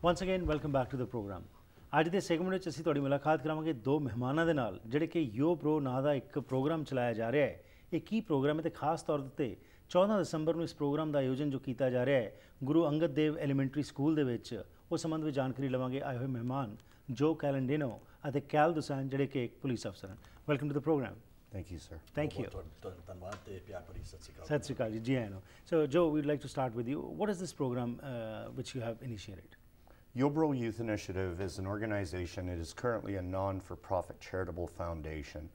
Once again, welcome back to the program. ਅੱਜ ਦੇ segment ਵਿੱਚ ਅਸੀਂ ਤੁਹਾਡੀ ਮੁਲਾਕਾਤ ਕਰਾਵਾਂਗੇ ਦੋ ਮਹਿਮਾਨਾਂ ਦੇ ਨਾਲ ਜਿਹੜੇ ਕਿ ਯੋ ਬ੍ਰੋ ਨਾਂ ਦਾ ਇੱਕ ਪ੍ਰੋਗਰਾਮ ਚਲਾਇਆ ਜਾ ਰਿਹਾ ਹੈ। ਇਹ ਕੀ ਪ੍ਰੋਗਰਾਮ ਹੈ ਤੇ ਖਾਸ ਤੌਰ ਤੇ 14 ਦਸੰਬਰ ਨੂੰ ਇਸ ਪ੍ਰੋਗਰਾਮ ਦਾ ਆਯੋਜਨ ਜੋ ਕੀਤਾ ਜਾ ਰਿਹਾ ਹੈ ਗੁਰੂ ਅੰਗਦ ਦੇਵ ਐਲੀਮੈਂਟਰੀ ਸਕੂਲ ਦੇ ਵਿੱਚ, ਉਸ ਸੰਬੰਧ ਵਿੱਚ ਜਾਣਕਾਰੀ ਲਵਾਂਗੇ ਆਏ ਹੋਏ ਮਹਿਮਾਨ ਜੋ ਕੈਲੰਡੀਨੋ ਅਤੇ ਕੈਲ ਦੋਸਾਂਝ ਜਿਹੜੇ ਕਿ ਇੱਕ ਪੁਲਿਸ ਅਫਸਰ ਹਨ। Welcome to the program. Thank you, sir. Thank you. ਧੰਨਵਾਦ ਤੇ ਪਿਆਰ ਭਰੀ ਸਤਿ ਸ਼੍ਰੀ ਅਕਾਲ। ਸਤਿ ਸ਼੍ਰੀ ਅਕਾਲ ਜੀ ਆਇਆਂ ਨੂੰ। So Joe, we'd like to start with you. What is this program which you have initiated? Yo Bro Youth Initiative is an organization. It is currently a non-for-profit charitable foundation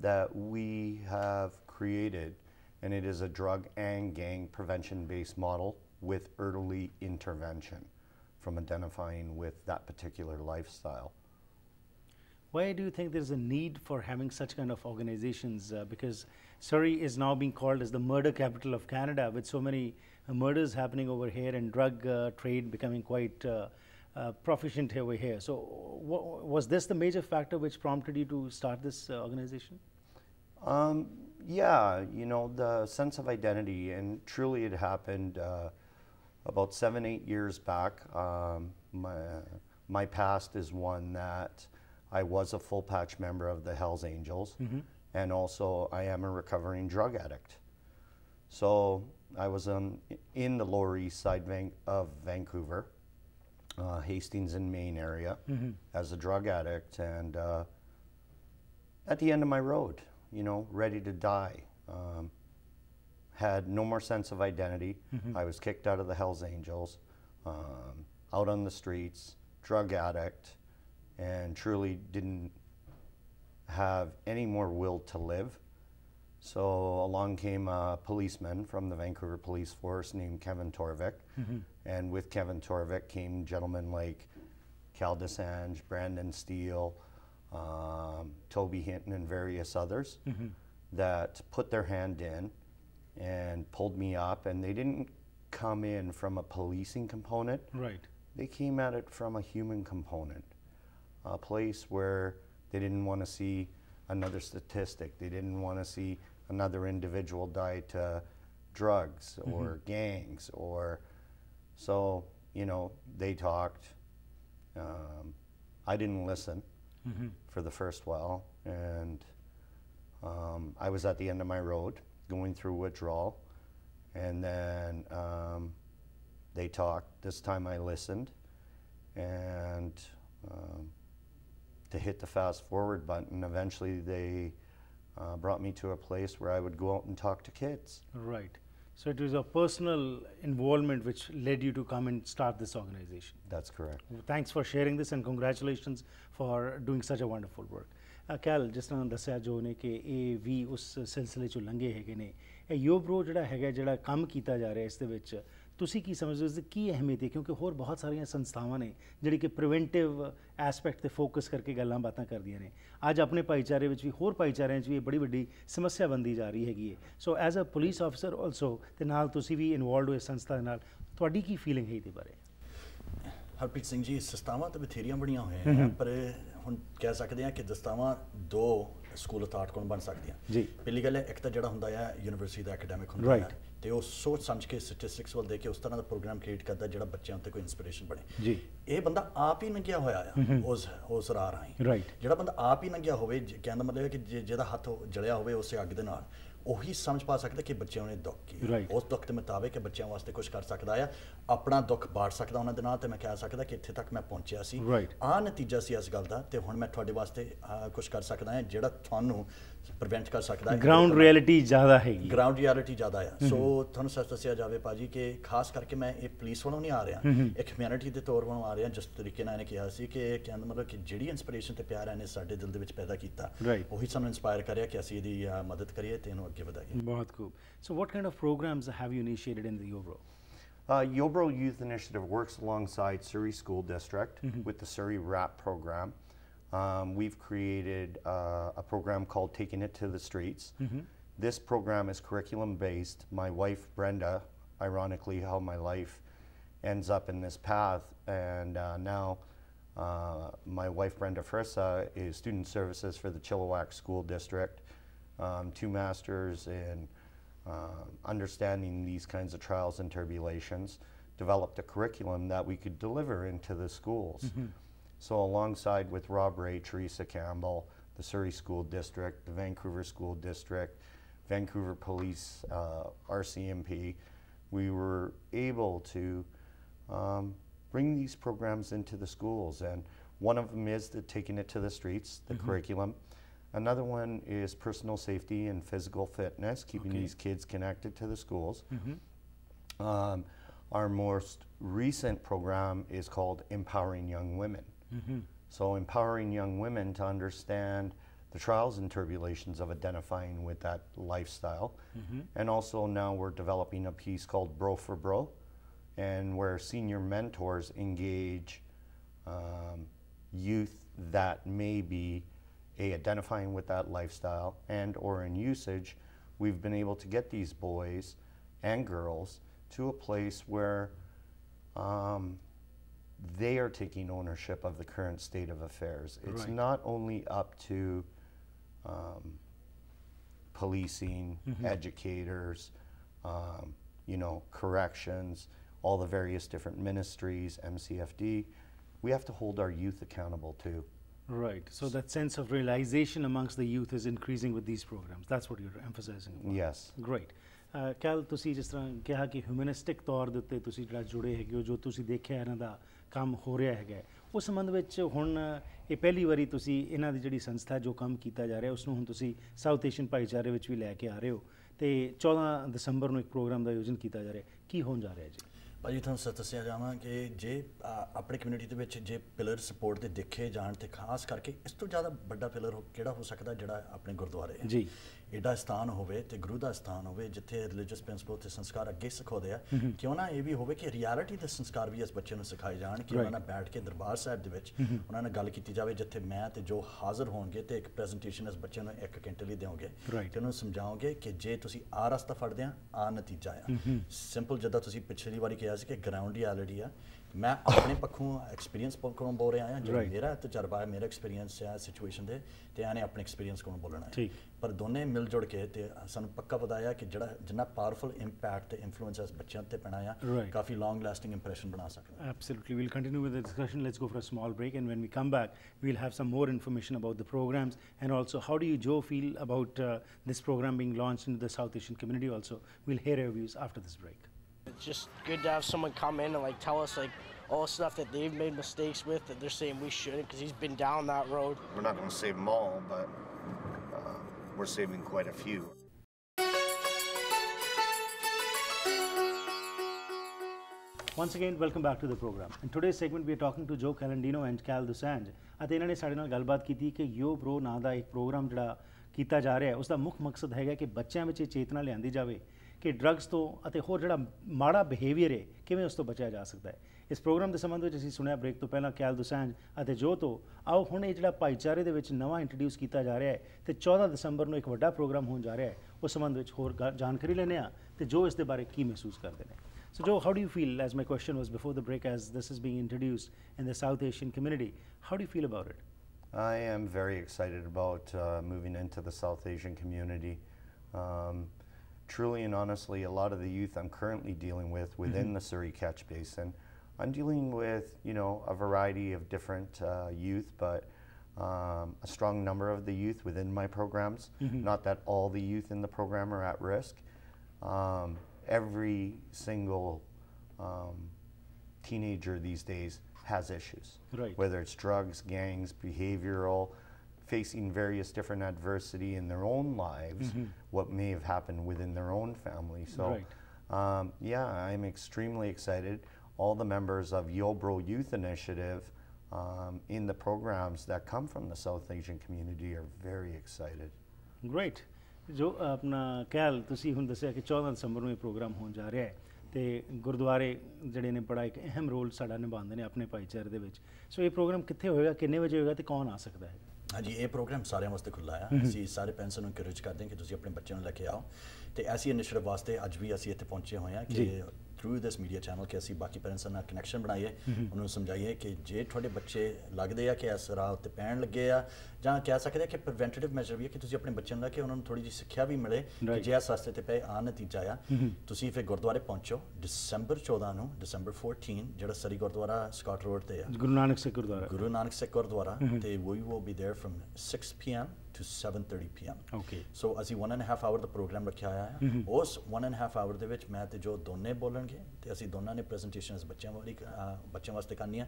that we have created, and it is a drug and gang prevention-based model with early intervention from identifying with that particular lifestyle. Why do you think there's a need for having such kind of organizations? Because Surrey is now being called as the murder capital of Canada, with so many murders happening over here and drug trade becoming quite proficient over here. So was this the major factor which prompted you to start this organization? Yeah, you know, the sense of identity, and truly it happened about 7-8 years back. My past is one that I was a full patch member of the Hells Angels, and also I am a recovering drug addict. So I was in the Lower East Side of Vancouver, Hastings and Maine area, as a drug addict, and at the end of my road, you know, ready to die. Had no more sense of identity. I was kicked out of the Hells Angels, out on the streets, drug addict, and truly didn't have any more will to live. So along came a policeman from the Vancouver Police Force named Kevin Torvik, and with Kevin Torvik came gentlemen like Kal Dosanjh, Brandon Steele, Toby Hinton, and various others that put their hand in and pulled me up, and they didn't come in from a policing component. Right. They came at it from a human component. A place where they didn't want to see another statistic. They didn't want to see another individual die to drugs or gangs, or so, you know, they talked. I didn't listen for the first while, and I was at the end of my road going through withdrawal, and then they talked. This time I listened, and to hit the fast forward button, eventually they brought me to a place where I would go out and talk to kids. Right. So it was a personal involvement which led you to come and start this organization. That's correct. Thanks for sharing this, and congratulations for doing such a wonderful work. Cal, ਜਿਸ ਤਰ੍ਹਾਂ ਦੱਸਿਆ ਜੋ ਨੇ ਕਿ ਇਹ ਵੀ ਉਸ ਸਿਲਸਿਲੇ 'ਚੋਂ ਲੰਘੇ ਹੈਗੇ ਨੇ। ਇਹ ਯੋ ਬਰੋ ਜਿਹੜਾ ਹੈਗਾ, ਜਿਹੜਾ ਕੰਮ ਕੀਤਾ ਜਾ ਰਿਹਾ ਇਸ ਦੇ ਵਿੱਚ ਤੁਸੀਂ ਕੀ ਸਮਝਦੇ ਹੋ, ਇਸ ਦੀ ਕੀ ਅਹਿਮੀਅਤ ਹੈ? ਕਿਉਂਕਿ ਹੋਰ ਬਹੁਤ ਸਾਰੀਆਂ ਸੰਸਥਾਵਾਂ ਨੇ ਜਿਹੜੀ ਕਿ ਪ੍ਰੀਵੈਂਟਿਵ ਐਸਪੈਕਟ 'ਤੇ ਫੋਕਸ ਕਰਕੇ ਗੱਲਾਂ ਬਾਤਾਂ ਕਰਦੀਆਂ ਨੇ। ਅੱਜ ਆਪਣੇ ਭਾਈਚਾਰੇ ਵਿੱਚ ਵੀ, ਹੋਰ ਭਾਈਚਾਰਿਆਂ 'ਚ ਵੀ ਇਹ ਬੜੀ ਵੱਡੀ ਸਮੱਸਿਆ ਬਣਦੀ ਜਾ ਰਹੀ ਹੈਗੀ ਹੈ। So as a police officer also, ਅਤੇ ਨਾਲ ਤੁਸੀਂ ਵੀ ਇਨਵੋਲਵਡ ਹੋ ਇਸ ਸੰਸਥਾ ਦੇ ਨਾਲ, ਤੁਹਾਡੀ ਕੀ ਫੀਲਿੰਗ ਹੈ ਇਹਦੇ ਬਾਰੇ? ਹਰਪ੍ਰੀਤ ਸਿੰਘ ਜੀ, ਸੰਸਥਾਵਾਂ ਤਾਂ ਬਥੇਰੀਆਂ ਬਣੀਆਂ ਹੋਈਆਂ ਨੇ, ਪਰ ਹੁਣ ਕਹਿ ਸਕਦੇ ਹਾਂ ਕਿ ਸੰਸਥਾਵਾਂ ਦੋ ਸਕੂਲ ਅਥਾਰਟ ਕੋਲ ਬਣ ਸਕਦੀਆਂ ਜੀ। ਪਹਿਲੀ ਗੱਲ ਹੈ, ਇੱਕ ਤਾਂ ਜਿਹੜਾ ਹੁੰਦਾ ਹੈ ਯੂਨੀਵਰਸਿਟੀ ਦਾ ਐਕੈਡੈਮਿਕ ਹੁੰਦਾ ਹੈ, ਤੇ ਉਹ ਸੋਚ ਸਮਝ ਕੇ ਸਟੈਟਿਸਟਿਕਸ ਵੱਲ ਦੇ ਕੇ ਉਸ ਤਰ੍ਹਾਂ ਦਾ ਪ੍ਰੋਗਰਾਮ ਕ੍ਰੀਏਟ ਕਰਦਾ ਜਿਹੜਾ ਬੱਚਿਆਂ ਉੱਤੇ ਕੋਈ ਇੰਸਪੀਰੇਸ਼ਨ ਬਣੇ ਜੀ। ਇਹ ਬੰਦਾ ਆਪ ਹੀ ਲੰਘਿਆ ਹੋਇਆ ਆ ਉਸ ਰਾਹ ਰਾਹੀਂ। ਜਿਹੜਾ ਬੰਦਾ ਆਪ ਹੀ ਲੰਘਿਆ ਹੋਵੇ, ਕਹਿਣ ਦਾ ਮਤਲਬ ਹੈ ਕਿ ਜਿਹਦਾ ਹੱਥ ਜਲਿਆ ਹੋਵੇ ਉਸੇ ਅੱਗ ਦੇ ਨਾਲ, ਉਹੀ ਸਮਝ ਪਾ ਸਕਦਾ ਕਿ ਬੱਚਿਆਂ ਨੇ ਦੁੱਖ ਕੀ, ਉਸ ਦੁੱਖ ਦੇ ਮੁਤਾਬਿਕ ਬੱਚਿਆਂ ਵਾਸਤੇ ਕੁਝ ਕਰ ਸਕਦਾ ਆ, ਆਪਣਾ ਦੁੱਖ ਬਾੜ ਸਕਦਾ ਉਹਨਾਂ ਦੇ ਨਾਲ। ਤੇ ਮੈਂ ਕਹਿ ਸਕਦਾ ਕਿ ਇੱਥੇ ਤੱਕ ਮੈਂ ਪਹੁੰਚਿਆ ਸੀ, ਆਹ ਨਤੀਜਾ ਸੀ ਇਸ ਗੱਲ ਦਾ, ਤੇ ਹੁਣ ਮੈਂ ਤੁਹਾਡੇ ਵਾਸਤੇ ਕੁਝ ਕਰ ਸਕਦਾ ਹਾਂ ਜਿਹੜਾ ਤੁਹਾਨੂੰ ਪ੍ਰੀਵੈਂਟ ਕਰ ਸਕਦਾ ਹੈ। ਗਰਾਊਂਡ ਰਿਐਲਿਟੀ ਜ਼ਿਆਦਾ ਹੈਗੀ, ਗਰਾਊਂਡ ਰਿਐਲਿਟੀ ਜ਼ਿਆਦਾ ਆ। ਸੋ ਤੁਹਾਨੂੰ ਸੱਚ ਦੱਸਿਆ ਜਾਵੇ ਭਾਜੀ ਕਿ ਖਾਸ ਕਰਕੇ ਮੈਂ ਇਹ ਪੁਲਿਸ ਵੱਲੋਂ ਨਹੀਂ ਆ ਰਿਹਾ, ਇੱਕ ਹਿਊਮੈਨਿਟੀ ਦੇ ਤੌਰ ਵੱਲੋਂ ਆ ਰਿਹਾ। ਜਿਸ ਤਰੀਕੇ ਨਾਲ ਇਹਨੇ ਕਿਹਾ ਸੀ ਕਿ ਕਹਿਣ ਦਾ ਮਤਲਬ ਕਿ ਜਿਹੜੀ ਇੰਸਪੀਰੇਸ਼ਨ ਤੇ ਪਿਆਰ ਇਹਨੇ ਸਾਡੇ ਦਿਲ ਦੇ ਵਿੱਚ ਪੈਦਾ ਕੀਤਾ, ਉਹੀ ਸਾਨੂੰ ਇੰਸਪਾਇਰ ਕਰਿਆ ਕਿ ਅਸੀਂ ਇਹਦੀ ਮਦਦ ਕਰੀਏ ਤੇ ਇਹਨੂੰ ਅੱਗੇ ਵਧਾਈਏ। ਬਹੁਤ ਖੂਬ। So what kind of programs have you initiated in the yo bro? Yo Bro Youth Initiative works alongside Surrey School District with the Surrey RAP program. We've created a program called Taking It to the Streets. This program is curriculum based. My wife Brenda, ironically how my life ends up in this path, and now my wife Brenda Frissa is Student Services for the Chilliwack School District, 2 masters in understanding these kinds of trials and tribulations. developed a curriculum that we could deliver into the schools. So alongside with Rob Ray, Teresa Campbell, the Surrey School District, the Vancouver School District, Vancouver Police, RCMP, we were able to bring these programs into the schools. And one of them is taking it to the streets, the curriculum. Another one is personal safety and physical fitness, keeping these kids connected to the schools. Our most recent program is called Empowering Young Women. So empowering young women to understand the trials and tribulations of identifying with that lifestyle. And also now we're developing a piece called Bro for Bro, and where senior mentors engage youth that may be identifying with that lifestyle and or in usage. We've been able to get these boys and girls to a place where they are taking ownership of the current state of affairs. It's not only up to policing, educators, you know, corrections, all the various different ministries, MCFD. We have to hold our youth accountable too. Right. So that sense of realization amongst the youth is increasing with these programs. That's what you're emphasizing upon. Yes. Great. Cal, ਤੁਸੀਂ ਜਿਸ ਤਰ੍ਹਾਂ ਕਿਹਾ ਕਿ ਹਿਊਮਨਿਸਟਿਕ ਤੌਰ ਦੇ ਉੱਤੇ ਤੁਸੀਂ ਜਿਹੜਾ ਜੁੜੇ ਹੈਗੇ ਹੋ, ਜੋ ਤੁਸੀਂ ਦੇਖਿਆ ਇਹਨਾਂ ਦਾ ਕੰਮ ਹੋ ਰਿਹਾ ਹੈਗਾ, ਉਸ ਸੰਬੰਧ ਵਿੱਚ ਹੁਣ ਇਹ ਪਹਿਲੀ ਵਾਰੀ ਤੁਸੀਂ ਇਹਨਾਂ ਦੀ ਜਿਹੜੀ ਸੰਸਥਾ ਜੋ ਕੰਮ ਕੀਤਾ ਜਾ ਰਿਹਾ ਉਸ ਨੂੰ ਹੁਣ ਤੁਸੀਂ ਸਾਊਥ ਏਸ਼ੀਅਨ ਭਾਈਚਾਰੇ ਵਿੱਚ ਵੀ ਲੈ ਕੇ ਆ ਰਹੇ ਹੋ ਤੇ 14 ਦਸੰਬਰ ਨੂੰ ਇੱਕ ਪ੍ਰੋਗਰਾਮ ਦਾ ਆਯੋਜਨ ਕੀਤਾ ਜਾ ਰਿਹਾ, ਕੀ ਹੋਣ ਜਾ ਰਿਹਾ ਜੀ? ਭਾਜੀ ਤੁਹਾਨੂੰ ਸੱਚ ਦੱਸਿਆ ਜਾਵਾਂ ਕਿ ਜੇ ਆਪਣੀ ਕਮਿਊਨਿਟੀ ਦੇ ਵਿੱਚ ਜੇ ਪਿਲਰ ਸਪੋਰਟ ਦੇ ਦੇਖੇ ਜਾਣ ਤੇ ਖਾਸ ਕਰਕੇ ਇਸ ਤੋਂ ਜ਼ਿਆਦਾ ਵੱਡਾ ਪਿਲਰ ਕਿਹੜਾ ਹੋ ਸਕਦਾ ਜਿਹੜਾ ਆਪਣੇ ਗੁਰਦੁਆਰੇ ਹੈ ਜੀ। एडा स्थान होवे ते गुरु दा स्थान होवे जिथे रिलीजियस प्रिंसिपल ते संस्कार अगे सिखाते हैं क्यों ना ये भी होवे कि रियलिटी दे संस्कार भी इस बच्चे नूं सिखाए जाण कि उन्हां नाल बैठ के दरबार साहिब दे विच उन्हां नाल गल कीती जावे जिथे मैं ते जो हाज़र होणगे ते एक प्रेजेंटेशन इस बच्चे नूं 1 घंटे लई देओगे ते उन्हां समझाओगे कि जे तुसीं आ रस्ता फड़दे आ नतीजा आ सिंपल जिद्दां तुसीं पिछली वारी कहा सी कि ग्राउंड रियलिटी आ मैं अपने पक्षों एक्सपीरियंस को बोल रहा हाँ जो मेरा तजर्बा है मेरा एक्सपीरियंस है सिचुएशन दे ते आने अपने एक्सपीरियंस को बोलना है पर दोनों मिल जुड़ के ते सानू पक्का पता है कि जड़ा जिन्ना पावरफुल इंपैक्ट ते इन्फ्लुएंस इस बच्चों ते पैना है काफ़ी लॉन्ग लास्टिंग इंप्रेशन बना सकता है। Absolutely, we'll continue with the discussion. Let's go for a small break, and when we come back we'll have some more information about the programs and also how do you, Joe, feel about this program being launched into the South Asian community. Also we'll hear your views after this break. It's just good to have someone come in and like tell us like all the stuff that they've made mistakes with that they're saying we shouldn't because he's been down that road. We're not going to save them all, but we're saving quite a few. Once again, welcome back to the program. In today's segment, we are talking to Joe Calendino and Kal Dosanjh. ਅਤੇ ਇਹਨਾਂ ਨੇ ਸਾਡੇ ਨਾਲ ਗੱਲਬਾਤ ਕੀਤੀ ਕਿ ਯੋ ਬਰੋ ਨਾਂ ਦਾ ਇੱਕ ਪ੍ਰੋਗਰਾਮ ਜਿਹੜਾ ਕੀਤਾ ਜਾ ਰਿਹਾ ਹੈ ਉਸ ਦਾ ਮੁੱਖ ਮਕਸਦ ਹੈਗਾ ਕਿ ਬੱਚਿਆਂ ਵਿੱਚ ਇਹ ਚੇਤਨਾ ਲਿਆਂਦੀ ਜਾਵੇ ਕਿ ਡਰੱਗਸ ਤੋਂ ਅਤੇ ਹੋਰ ਜਿਹੜਾ ਮਾੜਾ ਬਿਹੇਵੀਅਰ ਹੈ ਕਿਵੇਂ ਉਸ ਤੋਂ ਬਚਿਆ ਜਾ ਸਕਦਾ ਹੈ। ਇਸ ਪ੍ਰੋਗਰਾਮ ਦੇ ਸੰਬੰਧ ਵਿੱਚ ਅਸੀਂ ਸੁਣਿਆ ਬ੍ਰੇਕ ਤੋਂ ਪਹਿਲਾਂ ਕੈਲ ਦੋਸਾਂਝ ਅਤੇ ਜੋ ਤੋਂ। ਆਓ ਹੁਣ ਇਹ ਜਿਹੜਾ ਭਾਈਚਾਰੇ ਦੇ ਵਿੱਚ ਨਵਾਂ ਇੰਟਰੋਡਿਊਸ ਕੀਤਾ ਜਾ ਰਿਹਾ ਹੈ ਤੇ 14 ਦਸੰਬਰ ਨੂੰ ਇੱਕ ਵੱਡਾ ਪ੍ਰੋਗਰਾਮ ਹੋਣ ਜਾ ਰਿਹਾ ਹੈ, ਉਸ ਸੰਬੰਧ ਵਿੱਚ ਹੋਰ ਜਾਣਕਾਰੀ ਲੈਂਦੇ ਹਾਂ ਤੇ ਜੋ ਇਸ ਦੇ ਬਾਰੇ ਕੀ ਮਹਿਸੂਸ ਕਰਦੇ ਨੇ। So Joe, how do you feel, as my question was before the break, as this is being introduced in the South Asian community, how do you feel about it? I am very excited about moving into the South Asian community. Truly and honestly, a lot of the youth I'm currently dealing with within the Surrey Catch Basin, I'm dealing with, you know, a variety of different youth, but a strong number of the youth within my programs. Not that all the youth in the program are at risk. Every single teenager these days has issues, whether it's drugs, gangs, behavioral, facing various different adversity in their own lives, what may have happened within their own family. So yeah, I'm extremely excited. All the members of Yo Bro Youth Initiative in the programs that come from the South Asian community are very excited. Great. ਜੋ ਆਪਣਾ ਕੈਲ ਤੁਸੀਂ ਹੁਣ ਦੱਸਿਆ ਕਿ 14 ਦਸੰਬਰ ਨੂੰ ਇਹ programme ਹੋਣ ਜਾ ਰਿਹਾ ਹੈ ਤੇ ਗੁਰਦੁਆਰੇ ਜਿਹੜੇ ਨੇ ਬੜਾ ਇੱਕ ਅਹਿਮ ਰੋਲ ਸਾਡਾ ਨਿਭਾਉਂਦੇ ਨੇ ਆਪਣੇ ਭਾਈਚਾਰੇ ਦੇ ਵਿੱਚ। ਸੋ ਇਹ ਪ੍ਰੋਗਰਾਮ ਕਿੱਥੇ ਹੋਏਗਾ, ਕਿੰਨੇ ਵਜੇ ਹੋਏਗਾ ਤੇ ਕੌਣ ਆ ਸਕਦਾ ਹੈ? ਹਾਂਜੀ, ਇਹ ਪ੍ਰੋਗਰਾਮ ਸਾਰਿਆਂ ਵਾਸਤੇ ਖੁੱਲ੍ਹਾ ਆ। ਅਸੀਂ ਸਾਰੇ ਪੈਰੈਂਟਸ ਨੂੰ ਇਨਕਰੇਜ ਕਰਦੇ ਹਾਂ ਕਿ ਤੁਸੀਂ ਆਪਣੇ ਬੱਚਿਆਂ ਨੂੰ ਲੈ ਕੇ ਆਓ ਤੇ ਐਸੀ ਇਨੀਸ਼ੀਏਟਿਵ ਵਾਸਤੇ ਅੱਜ ਵੀ ਅਸੀਂ ਇੱਥੇ ਪਹੁੰਚੇ ਹੋਏ ਹਾਂ ਕਿ ਥਰੂ ਦਿਸ ਮੀਡੀਆ ਚੈਨਲ ਕਿ ਅਸੀਂ ਬਾਕੀ ਪੈਰੈਂਟਸ ਨਾਲ ਕਨੈਕਸ਼ਨ ਬਣਾਈਏ, ਉਹਨਾਂ ਨੂੰ ਸਮਝਾਈਏ ਕਿ ਜੇ ਤੁਹਾਡੇ ਬੱਚੇ ਲੱਗਦੇ ਆ ਕਿ ਇਸ ਰਾਹ ਉੱਤੇ ਪੈਣ ਲੱਗੇ ਆ, ਜਾਂ ਕਹਿ ਸਕਦੇ ਆ ਕਿ ਪ੍ਰੀਵੈਂਟਿਵ ਮੈਜਰ ਵੀ ਹੈ ਕਿ ਤੁਸੀਂ ਆਪਣੇ ਬੱਚਿਆਂ ਨੂੰ ਲੈ ਕੇ ਉਹਨਾਂ ਨੂੰ ਥੋੜੀ ਜਿਹੀ ਸਿੱਖਿਆ ਵੀ ਮਿਲੇ ਕਿ ਜੇ ਇਸ ਰਸਤੇ ਤੇ ਪਏ ਆ ਨਤੀਜਾ ਆ, ਤੁਸੀਂ ਫਿਰ ਗੁਰਦੁਆਰੇ ਪਹੁੰਚੋ December 14 ਨੂੰ, December 14 ਜਿਹੜਾ ਸਰੀ ਗੁਰਦੁਆਰਾ ਸਕਾਟ ਰੋਡ ਤੇ ਆ, ਗੁਰੂ ਨਾਨਕ ਸਿੱਖ ਗੁਰਦੁਆਰਾ, ਗੁਰੂ ਨਾਨਕ ਸਿੱਖ ਗੁਰਦੁਆਰਾ, ਤੇ we will be there from 6 p.m. to 7:30 p.m. Okay. So ਅਸੀਂ 1.5 hour ਦਾ ਪ੍ਰੋਗਰਾਮ ਰੱਖਿਆ ਹੋਇਆ ਹੈ। ਉਸ 1.5 hour ਦੇ ਵਿੱਚ ਮੈਂ ਤੇ ਜੋ ਦੋਨੇ ਬੋਲਣਗੇ ਤੇ ਅਸੀਂ ਦੋਨਾਂ ਨੇ ਪ੍ਰੈਜੈਂਟੇਸ਼ਨਸ ਬੱਚਿਆਂ ਵਾਸਤੇ ਕਰਨੀ ਹੈ।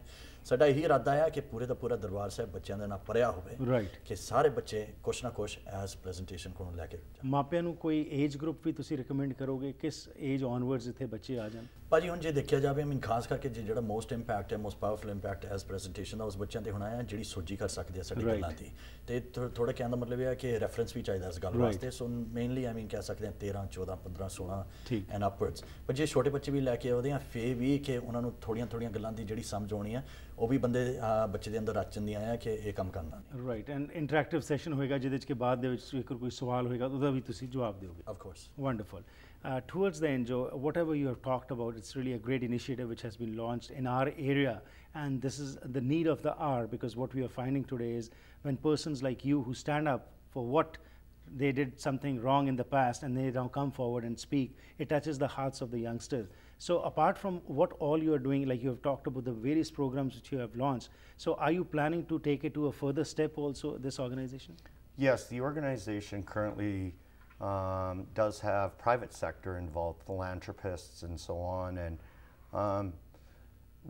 ਸਾਡਾ ਇਹੀ ਇਰਾਦਾ ਹੈ ਕਿ ਪੂਰੇ ਦਾ ਪੂਰਾ ਦਰਬਾਰ ਸਾਹਿਬ ਬੱਚਿਆਂ ਦੇ ਨਾਲ ਭਰਿਆ ਹੋਵੇ, ਕਿ ਸਾਰੇ ਬੱਚੇ ਕੁਛ ਨਾ ਕੁਛ ਐਸ ਪ੍ਰੈਜੈਂਟੇਸ਼ਨ ਕੋਲ ਲੈ ਕੇ ਜਾਣ। ਮਾਪਿਆਂ ਨੂੰ ਕੋਈ ਏਜ ਗਰੁੱਪ ਵੀ ਤੁਸੀਂ ਰਿਕਮੈਂਡ ਕਰੋਗੇ, ਕਿਸ ਏਜ ਔਨਵਰਡਸ ਇੱਥੇ ਬੱਚੇ ਆ ਜਾਣ? ਭਾਜੀ ਹੁਣ ਜੇ ਦੇਖਿਆ ਜਾਵੇ, ਖਾਸ ਕਰਕੇ ਜਿਹੜਾ ਮੋਸਟ ਇੰਪੈਕਟ ਹੈ, ਮੋਸਟ ਪਾਵਰਫੁਲ ਇੰਪੈਕਟ ਐਸ ਪ੍ਰੈਜੈਂਟੇਸ਼ਨ ਦਾ ਉਸ ਬੱਚਿਆਂ ਤੇ ਹੋਣਾ ਹੈ ਜਿਹੜੀ ਸੋਝੀ ਕਰ ਸਕਦੇ ਆ ਸਾਡੀ ਗੱਲਾਂ ਦੀ, ਤੇ ਥੋੜਾ ਕਹਿਣ ਦਾ ਮਤਲਬ ਇਹ ਹੈ ਕਿ ਰੈਫਰੈਂਸ ਵੀ ਚਾਹੀਦਾ ਇਸ ਗੱਲ ਵਾਸਤੇ। ਸੋ ਮੇਨਲੀ ਕਹਿ ਸਕਦੇ ਹਾਂ 13, 14, 15, 16 ਐਂਡ ਅਪਵਰਡਸ। ਪਰ ਜੇ ਛੋਟੇ ਬੱਚੇ ਵੀ ਲੈ ਕੇ ਆਉਂਦੇ ਆ ਫੇਰ ਵੀ ਕਿ ਉਹਨਾਂ ਨੂੰ ਥੋੜੀਆਂ ਗੱਲਾਂ ਦੀ ਜਿਹੜੀ ਸਮਝ ਆਉਣੀ ਆ, ਉਹ ਵੀ ਬੱਚੇ ਦੇ ਅੰਦਰ ਰਚ ਜਾਂਦੀਆਂ ਆ ਕਿ ਇਹ ਕੰਮ ਕਰਨਾ। ਰਾਈਟ, ਐਂਡ ਇੰਟਰੈਕਟਿਵ ਸੈਸ਼ਨ ਹੋਏਗਾ ਜਿਹਦੇ 'ਚ ਕਿ ਬਾਅਦ ਦੇ ਵਿੱਚ ਜੇਕਰ ਕੋਈ ਸਵਾਲ ਹੋਏਗਾ ਉਹਦਾ ਵੀ ਤੁਸੀਂ ਜਵਾਬ ਦਿਓਗੇ। Of course. Wonderful. Towards the end, Joe, whatever you have talked about, it's really a great initiative which has been launched in our area, and this is the need of the hour, because what we are finding today is when persons like you who stand up for what they did something wrong in the past and they now come forward and speak, it touches the hearts of the youngsters. So apart from what all you are doing, like you have talked about the various programs which you have launched, so are you planning to take it to a further step also, this organization? Yes, the organization currently does have private sector involved, philanthropists and so on, and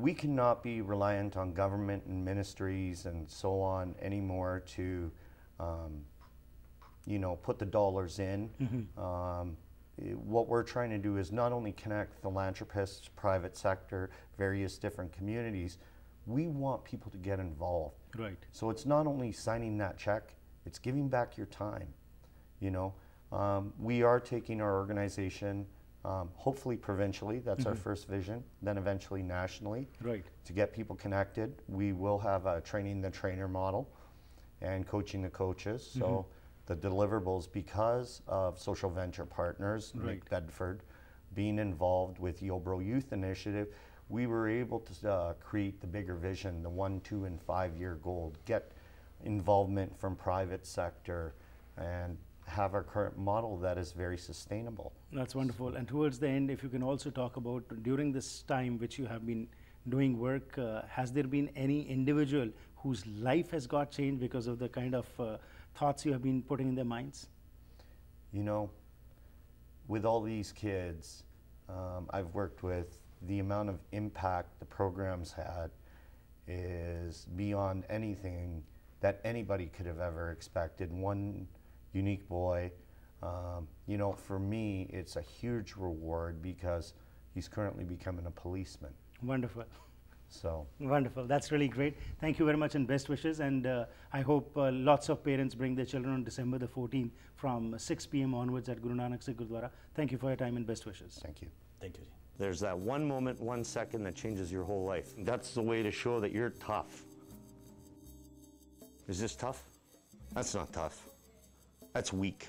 we cannot be reliant on government and ministries and so on anymore to put the dollars in. What we're trying to do is not only connect philanthropists, private sector, various different communities, we want people to get involved. Right. So it's not only signing that check, it's giving back your time, We are taking our organization, hopefully provincially, that's our first vision, then eventually nationally. Right. To get people connected. We will have a training the trainer model and coaching the coaches. So the deliverables, because of social venture partners like Bedford being involved with Yo Bro Youth Initiative, we were able to create the bigger vision, the 1, 2, and 5 year goal, get involvement from private sector, and have our current model that is very sustainable. That's wonderful. And towards the end, if you can also talk about during this time which you have been doing work, has there been any individual whose life has got changed because of the kind of thoughts you have been putting in their minds? With all these kids I've worked with, the amount of impact the program's had is beyond anything that anybody could have ever expected. One unique boy, for me it's a huge reward because he's currently becoming a policeman. Wonderful. So wonderful. That's really great. Thank you very much and best wishes, and I hope lots of parents bring their children on December the 14th from 6 p.m. onwards at Guru Nanak Sikh Gurdwara. Thank you for your time and best wishes. thank you. Thank you. There's that one moment, 1 second that changes your whole life. That's the way to show that you're tough. Is this tough? That's not tough. That's weak.